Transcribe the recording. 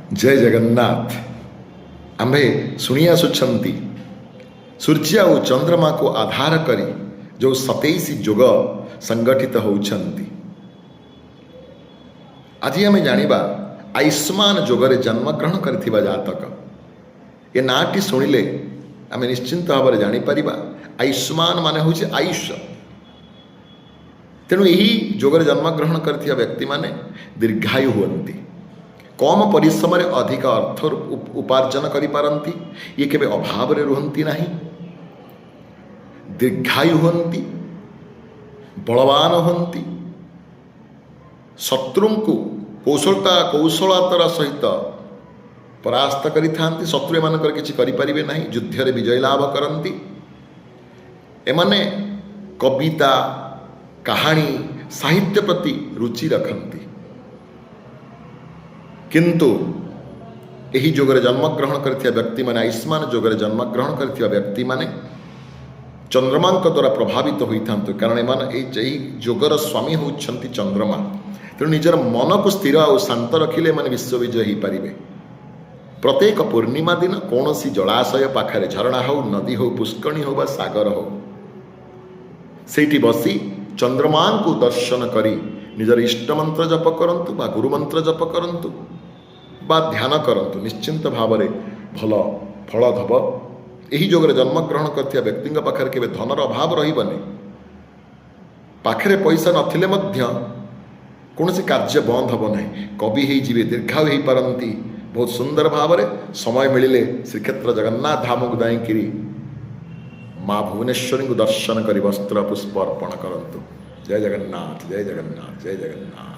जय जगन्नाथ। आंभे शुणी आसुछंती सूर्य और चंद्रमा को आधार करी जो 27 जोग संगठित होउछंती। आज आम जानिबा आयुष्मान जोगरे जन्मग्रहण करथिबा जातक। ये नाटी शुणिले आम निश्चिंत भाव में जानीपर आयुष्मान मान हूँ आयुष। तेणु यही जोगरे जन्मग्रहण करथिबा व्यक्ति माने दीर्घायु हुअन्ति, कम परिश्रम अधिक अर्थ उपार्जन करिपारन्ति, ये केबे अभाव रे रुहन्ति नाही, दीर्घायु हुअन्ति, बलवान हुअन्ति, शत्रु को कौशलतार सहित परास्त करिथान्ति, शत्रु एमानकर किछि करिपारिबे नाही, युद्ध रे विजय लाभ करन्ति। एमाने कविता कहानी साहित्य प्रति रुचि रखन्ति। किंतु यही जोगरे जन्मग्रहण करथिबा व्यक्ति माने आयुष्मान जोगरे जन्मग्रहण करथिबा व्यक्ति माने चंद्रमा द्वारा प्रभावित होइथांतु, कारण एही जोगर स्वामी होउछंती चंद्रमा। तेणु निजर मन को स्थिर और शांत रखिले माने विश्व विजय हो पारिबे। प्रत्येक पूर्णिमा दिन कौन सी जलाशय पाखरे झरणा हो, नदी हो, पुष्करणी हो बा सागर हो, सेठी बसी चंद्रमा को दर्शन करी निजर इष्ट मंत्र जप करंतु बा गुरु मंत्र जप करंतु बा ध्यान करंतु, निश्चिंत भाव में भल फल धब। यही जोगरे जन्मग्रहण करथिबा व्यक्ति पाखरे केबे धनर अभाव रहिबनी। पाखरे पैसा नथिले मध्य कौन कार्य बंद हम ना, कवि हो जीवे, दीर्घायु हो पारती। बहुत सुंदर भाव में समय मिले श्रीक्षेत्र जगन्नाथ धाम को जाइकिरी माँ भुवनेश्वरी को दर्शन कर वस्त्र पुष्प अर्पण करंतु। जय जगन्नाथ, जय जगन्नाथ, जय जगन्नाथ।